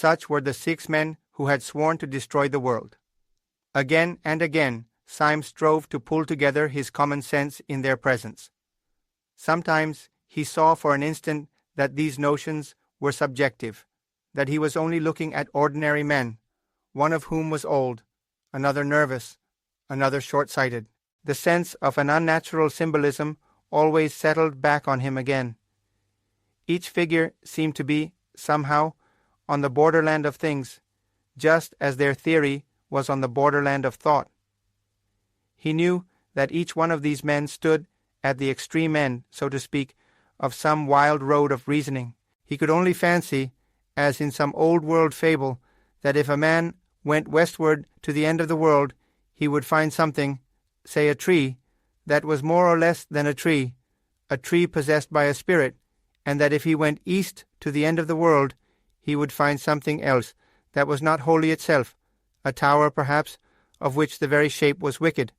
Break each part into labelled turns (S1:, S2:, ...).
S1: Such were the 6 men who had sworn to destroy the world. Again and again, Syme strove to pull together his common sense in their presence. Sometimes he saw for an instant that these notions were subjective, that he was only looking at ordinary men, one of whom was old, another nervous, another short-sighted. The sense of an unnatural symbolism always settled back on him again. Each figure seemed to be, somehow, on the borderland of things, just as their theory was on the borderland of thought. He knew that each one of these men stood at the extreme end, so to speak, of some wild road of reasoning. He could only fancy, as in some old-world fable, that if a man went westward to the end of the world, he would find something, say a tree, that was more or less than a tree possessed by a spirit, and that if he went east to the end of the world, he would find something else that was not wholly itself, a tower perhaps, of which the very shape was wicked.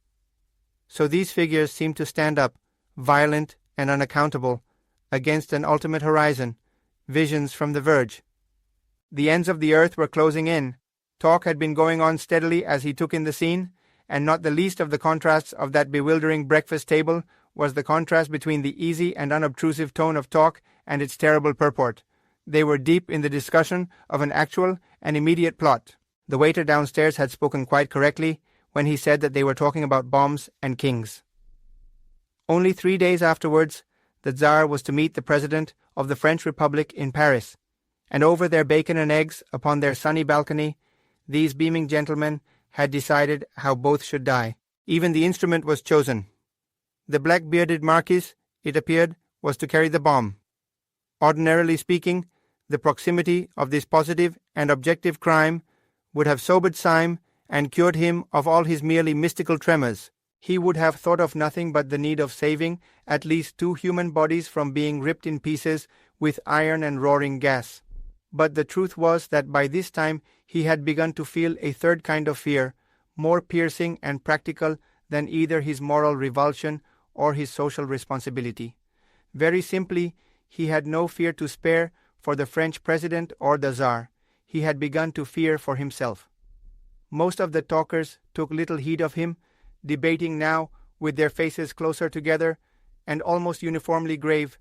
S1: So these figures seemed to stand up, violent and unaccountable, against an ultimate horizon, visions from the verge. The ends of the earth were closing in. Talk had been going on steadily as he took in the scene, and not the least of the contrasts of that bewildering breakfast table was the contrast between the easy and unobtrusive tone of talk and its terrible purport. They were deep in the discussion of an actual and immediate plot. The waiter downstairs had spoken quite correctly when he said that they were talking about bombs and kings. Only 3 days afterwards, the Tsar was to meet the President of the French Republic in Paris, and over their bacon and eggs upon their sunny balcony, these beaming gentlemen had decided how both should die. Even the instrument was chosen. The black-bearded Marquis, it appeared, was to carry the bomb. Ordinarily speaking, the proximity of this positive and objective crime would have sobered Syme and cured him of all his merely mystical tremors. He would have thought of nothing but the need of saving at least 2 human bodies from being ripped in pieces with iron and roaring gas. But the truth was that by this time he had begun to feel a third kind of fear, more piercing and practical than either his moral revulsion or his social responsibility. Very simply, he had no fear to spare for the French President or the Tsar. He had begun to fear for himself. Most of the talkers took little heed of him, debating now with their faces closer together and almost uniformly grave,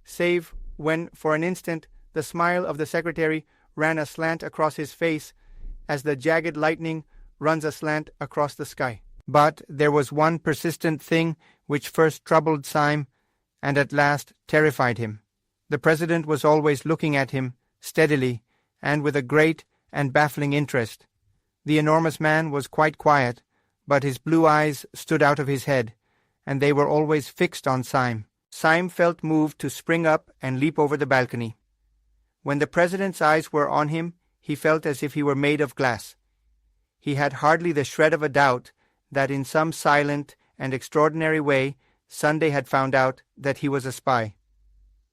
S1: save when, for an instant, the smile of the secretary ran aslant across his face as the jagged lightning runs aslant across the sky. But there was one persistent thing which first troubled Syme and at last terrified him. The President was always looking at him, steadily, and with a great and baffling interest. The enormous man was quite quiet, but his blue eyes stood out of his head, and they were always fixed on Syme. Syme felt moved to spring up and leap over the balcony. When the President's eyes were on him, he felt as if he were made of glass. He had hardly the shred of a doubt that in some silent and extraordinary way Sunday had found out that he was a spy.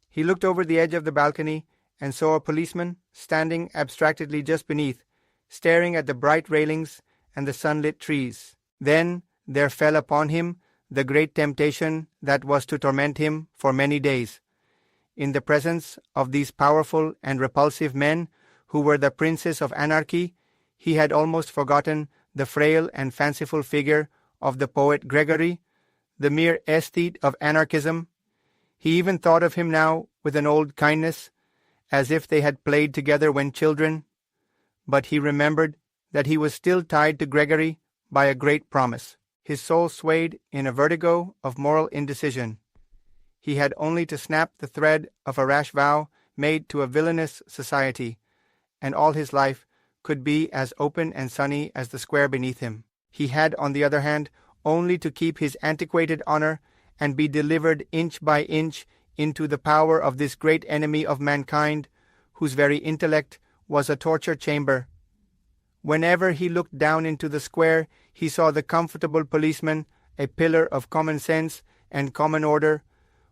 S1: He looked over the edge of the balcony and saw a policeman standing abstractedly just beneath, staring at the bright railings and the sunlit trees. Then there fell upon him the great temptation that was to torment him for many days. In the presence of these powerful and repulsive men who were the princes of anarchy, he had almost forgotten the frail and fanciful figure of the poet Gregory, the mere aesthete of anarchism. He even thought of him now with an old kindness, as if they had played together when children. But he remembered that he was still tied to Gregory by a great promise. His soul swayed in a vertigo of moral indecision. He had only to snap the thread of a rash vow made to a villainous society, and all his life could be as open and sunny as the square beneath him. He had, on the other hand, only to keep his antiquated honor and be delivered inch by inch into the power of this great enemy of mankind, whose very intellect was a torture chamber. Whenever he looked down into the square, he saw the comfortable policeman, a pillar of common sense and common order.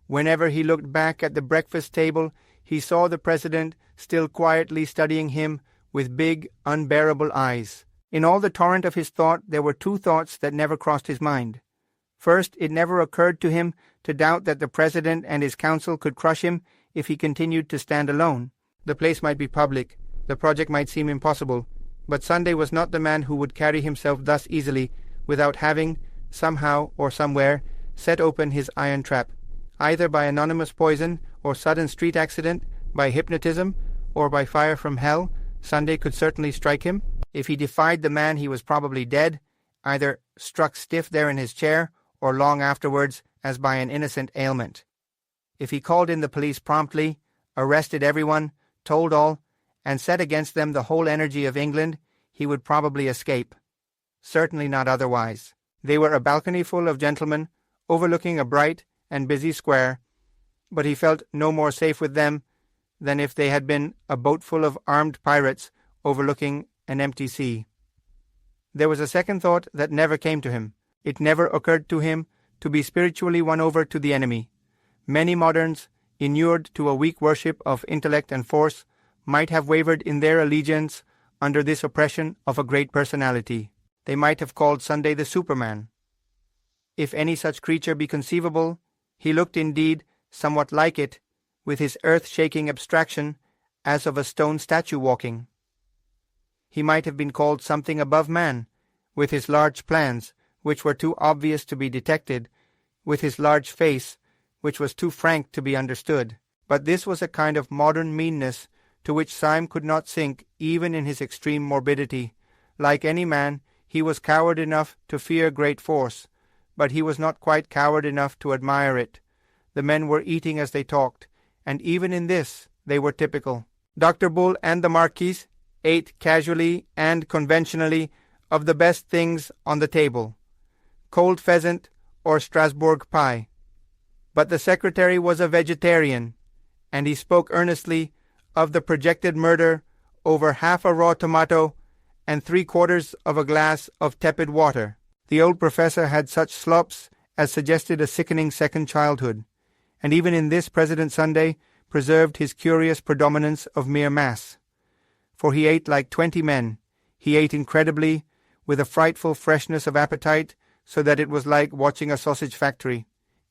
S1: Whenever he looked back at the breakfast table, he saw the President still quietly studying him with big, unbearable eyes. In all the torrent of his thought, there were 2 thoughts that never crossed his mind. First, it never occurred to him to doubt that the President and his council could crush him if he continued to stand alone. The place might be public, The project might seem impossible, but Sunday was not the man who would carry himself thus easily without having, somehow or somewhere, set open his iron trap, either by anonymous poison or sudden street accident, by hypnotism, or by fire from hell. Sunday could certainly strike him. If he defied the man, he was probably dead, either struck stiff there in his chair, or long afterwards as by an innocent ailment. If he called in the police promptly, arrested everyone, told all, and set against them the whole energy of England, he would probably escape. Certainly not otherwise. They were a balcony full of gentlemen, overlooking a bright and busy square, but he felt no more safe with them than if they had been a boat full of armed pirates overlooking an empty sea. There was a second thought that never came to him. It never occurred to him to be spiritually won over to the enemy. Many moderns, inured to a weak worship of intellect and force, might have wavered in their allegiance under this oppression of a great personality. They might have called Sunday the Superman. If any such creature be conceivable, he looked indeed somewhat like it, with his earth-shaking abstraction as of a stone statue walking. He might have been called something above man, with his large plans, which were too obvious to be detected, with his large face, which was too frank to be understood. But this was a kind of modern meanness to which Syme could not sink even in his extreme morbidity. Like any man, he was coward enough to fear great force, but he was not quite coward enough to admire it. The men were eating as they talked, and even in this they were typical. Dr. Bull and the Marquis ate casually and conventionally of the best things on the table, cold pheasant or Strasbourg pie. But the secretary was a vegetarian, and he spoke earnestly of the projected murder over half a raw tomato and 3/4 of a glass of tepid water. The old professor had such slops as suggested a sickening second childhood, and even in this President Sunday preserved his curious predominance of mere mass. For he ate like 20 men. He ate incredibly, with a frightful freshness of appetite, so that it was like watching a sausage factory.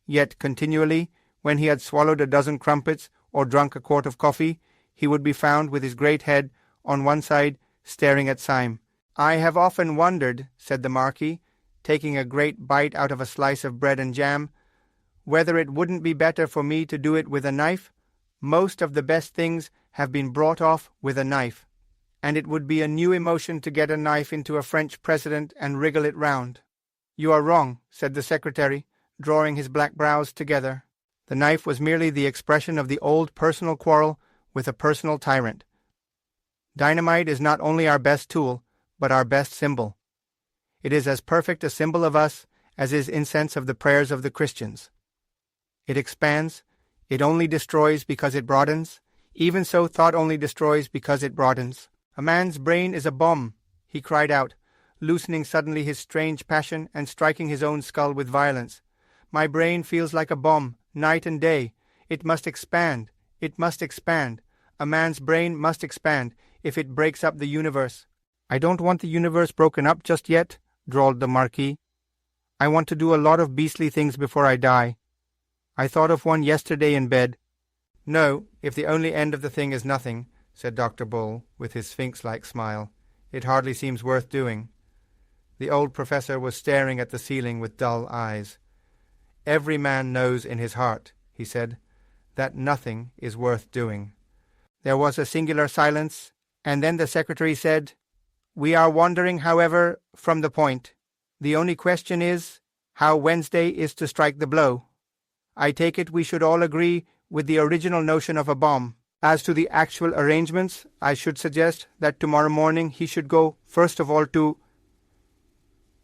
S1: Yet continually, when he had swallowed a dozen crumpets or drunk a quart of coffee, he would be found with his great head on one side, staring at Syme. "I have often wondered," said the Marquis, taking a great bite out of a slice of bread and jam, "whether it wouldn't be better for me to do it with a knife. Most of the best things have been brought off with a knife, and it would be a new emotion to get a knife into a French president and wriggle it round." "You are wrong," said the secretary, drawing his black brows together. The knife was merely the expression of the old personal quarrel with a personal tyrant. Dynamite is not only our best tool, but our best symbol. It is as perfect a symbol of us as is incense of the prayers of the Christians. It expands. It only destroys because it broadens. Even so, thought only destroys because it broadens. "A man's brain is a bomb," he cried out, loosening suddenly his strange passion and striking his own skull with violence. "My brain feels like a bomb, night and day. It must expand. It must expand. A man's brain must expand if it breaks up the universe." "I don't want the universe broken up just yet," drawled the Marquis. "I want to do a lot of beastly things before I die. I thought of one yesterday in bed." "No, if the only end of the thing is nothing," said Dr. Bull, with his sphinx-like smile, "it hardly seems worth doing." The old professor was staring at the ceiling with dull eyes. "Every man knows in his heart," he said, "that nothing is worth doing." There was a singular silence, and then the secretary said, "We are wandering, however, from the point. The only question is, how Wednesday is to strike the blow. I take it we should all agree with the original notion of a bomb. As to the actual arrangements, I should suggest that tomorrow morning he should go first of all to—"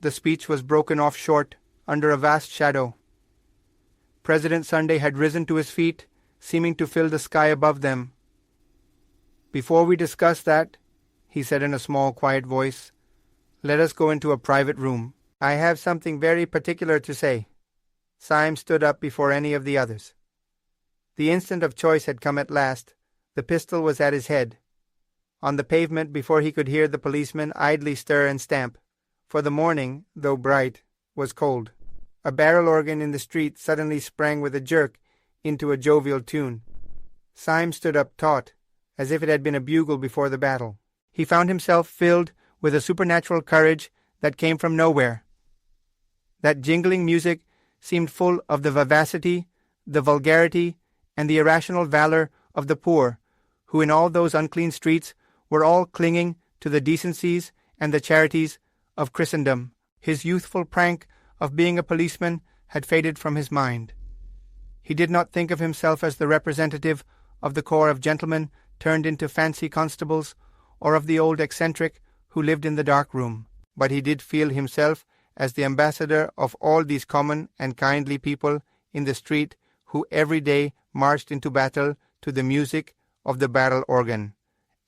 S1: The speech was broken off short, under a vast shadow. President Sunday had risen to his feet, seeming to fill the sky above them. "Before we discuss that," he said in a small, quiet voice, "let us go into a private room. I have something very particular to say." Syme stood up before any of the others. The instant of choice had come at last. The pistol was at his head. On the pavement, before he could hear the policeman idly stir and stamp, for the morning, though bright, was cold. A barrel organ in the street suddenly sprang with a jerk into a jovial tune. Syme stood up taut, as if it had been a bugle before the battle. He found himself filled with a supernatural courage that came from nowhere. That jingling music seemed full of the vivacity, the vulgarity, and the irrational valor of the poor, who in all those unclean streets were all clinging to the decencies and the charities of Christendom. His youthful prank of being a policeman had faded from his mind. He did not think of himself as the representative of the corps of gentlemen turned into fancy constables, or of the old eccentric who lived in the dark room, but he did feel himself as the ambassador of all these common and kindly people in the street who every day marched into battle to the music of the barrel organ,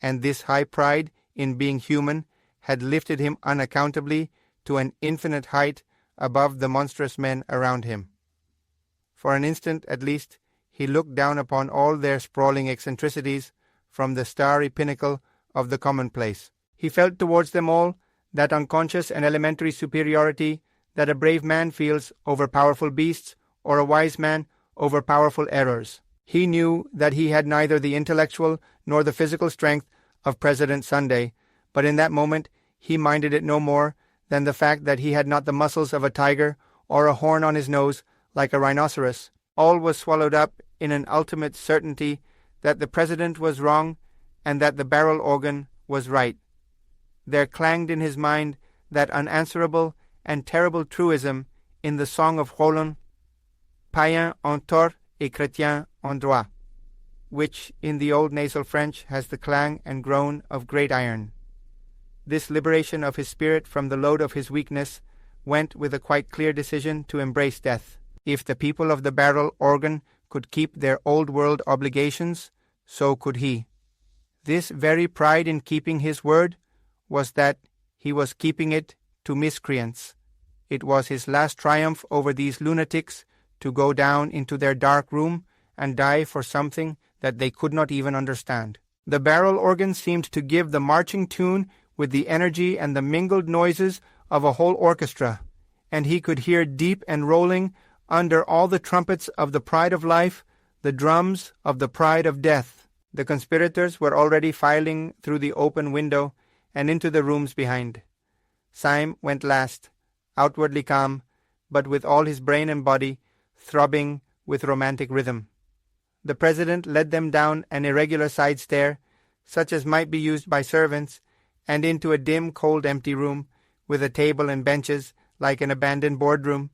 S1: and this high pride in being human had lifted him unaccountably to an infinite height above the monstrous men around him. For an instant at least he looked down upon all their sprawling eccentricities from the starry pinnacle of the commonplace. He felt towards them all that unconscious and elementary superiority that a brave man feels over powerful beasts, or a wise man over powerful errors. He knew that he had neither the intellectual nor the physical strength of President Sunday, but in that moment he minded it no more than the fact that he had not the muscles of a tiger or a horn on his nose like a rhinoceros. All was swallowed up in an ultimate certainty that the president was wrong and that the barrel organ was right. There clanged in his mind that unanswerable and terrible truism in the song of Roland, Païen en tort et chrétien en droit, which in the old nasal French has the clang and groan of great iron. This liberation of his spirit from the load of his weakness went with a quite clear decision to embrace death. If the people of the barrel organ could keep their old world obligations, so could he. This very pride in keeping his word was that he was keeping it to miscreants. It was his last triumph over these lunatics to go down into their dark room and die for something that they could not even understand. The barrel organ seemed to give the marching tune with the energy and the mingled noises of a whole orchestra, and he could hear deep and rolling under all the trumpets of the pride of life, the drums of the pride of death. The conspirators were already filing through the open window and into the rooms behind. Syme went last, outwardly calm, but with all his brain and body throbbing with romantic rhythm. The president led them down an irregular side stair, such as might be used by servants, and into a dim, cold, empty room, with a table and benches like an abandoned boardroom.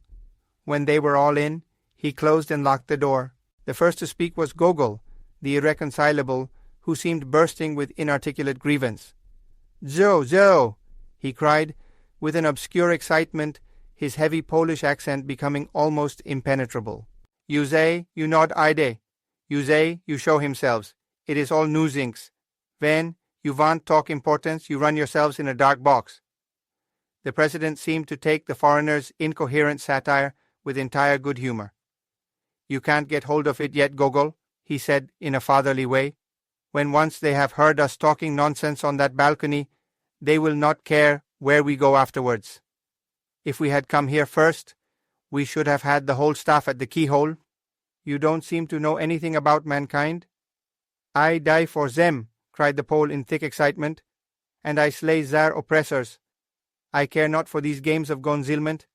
S1: When they were all in, he closed and locked the door. The first to speak was Gogol, the irreconcilable, who seemed bursting with inarticulate grievance. "Joe," he cried, with an obscure excitement, his heavy Polish accent becoming almost impenetrable. "You say, you not ide. You say, you show himselves. It is all nuisance. When you want talk importance, you run yourselves in a dark box." The president seemed to take the foreigner's incoherent satire with entire good humor. "You can't get hold of it yet, Gogol," he said in a fatherly way. "When once they have heard us talking nonsense on that balcony, they will not care where we go afterwards. If we had come here first, we should have had the whole staff at the keyhole. You don't seem to know anything about mankind." "I die for them," cried the Pole in thick excitement, "and I slay their oppressors. I care not for these games of concealment.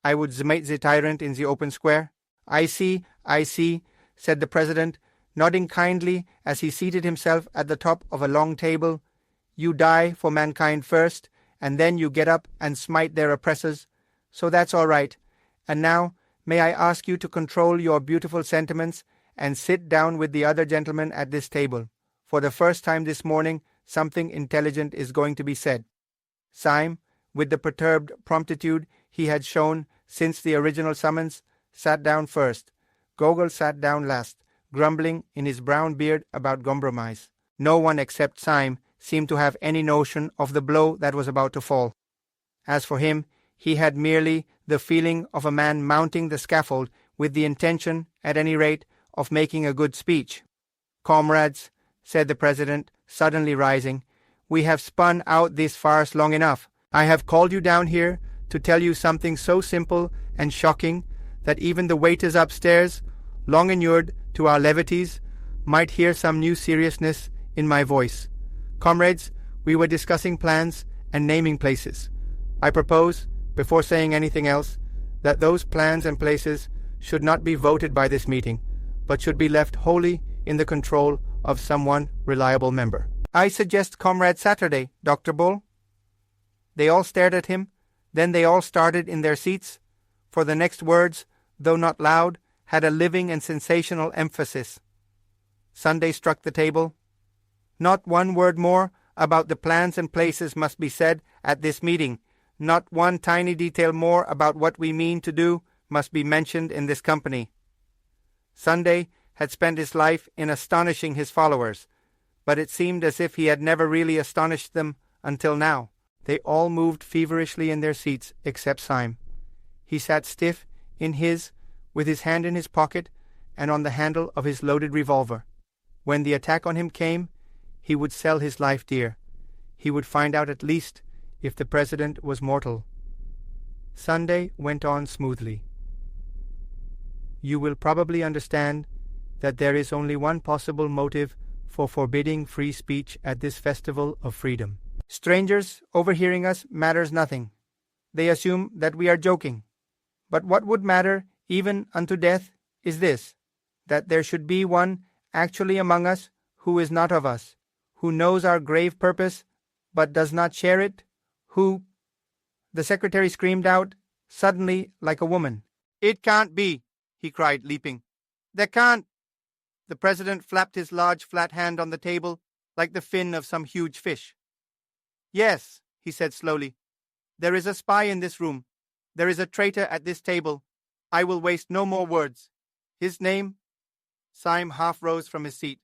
S1: I would smite the tyrant in the open square." I see, said the president, nodding kindly as he seated himself at the top of a long table. "You die for mankind first, and then you get up and smite their oppressors. So that's all right. And now, may I ask you to control your beautiful sentiments and sit down with the other gentlemen at this table. For the first time this morning, something intelligent is going to be said." Syme, with the perturbed promptitude he had shown since the original summons, sat down first. Gogol sat down last, grumbling in his brown beard about compromise. No one except Syme seemed to have any notion of the blow that was about to fall. As for him, he had merely the feeling of a man mounting the scaffold with the intention, at any rate, of making a good speech. "Comrades," said the president, suddenly rising, "we have spun out this farce long enough. I have called you down here to tell you something so simple and shocking that even the waiters upstairs, long inured to our levities, might hear some new seriousness in my voice. Comrades, we were discussing plans and naming places. I propose, before saying anything else, that those plans and places should not be voted by this meeting, but should be left wholly in the control of some one reliable member. I suggest Comrade Saturday, Dr. Bull. They all stared at him, then they all started in their seats, for the next words, though not loud, had a living and sensational emphasis. Sunday struck the table. Not one word more about the plans and places must be said at this meeting. Not one tiny detail more about what we mean to do must be mentioned in this company. Sunday had spent his life in astonishing his followers, but it seemed as if he had never really astonished them until now. They all moved feverishly in their seats except Syme. He sat stiff with his hand in his pocket and on the handle of his loaded revolver. When the attack on him came, he would sell his life dear. He would find out at least if the president was mortal. Sunday went on smoothly. You will probably understand that there is only one possible motive for forbidding free speech at this festival of freedom. Strangers overhearing us matters nothing. They assume that we are joking. But what would matter, even unto death, is this, that there should be one actually among us who is not of us, who knows our grave purpose, but does not share it, who— The secretary screamed out, suddenly like a woman. "It can't be," he cried, leaping. "There can't." The president flapped his large flat hand on the table like the fin of some huge fish. "Yes," he said slowly. "There is a spy in this room. There is a traitor at this table. I will waste no more words. His name—" Syme half rose from his seat,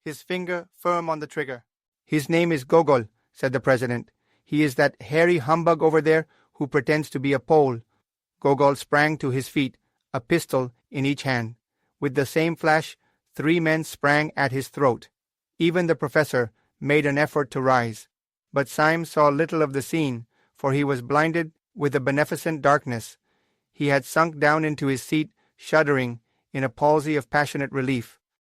S1: his finger firm on the trigger. "His name is Gogol," said the president. "He is that hairy humbug over there who pretends to be a Pole." Gogol sprang to his feet, a pistol in each hand. With the same flash, 3 men sprang at his throat. Even the professor made an effort to rise. But Syme saw little of the scene, for he was blinded with the beneficent darkness. He had sunk down into his seat, shuddering, in a palsy of passionate relief.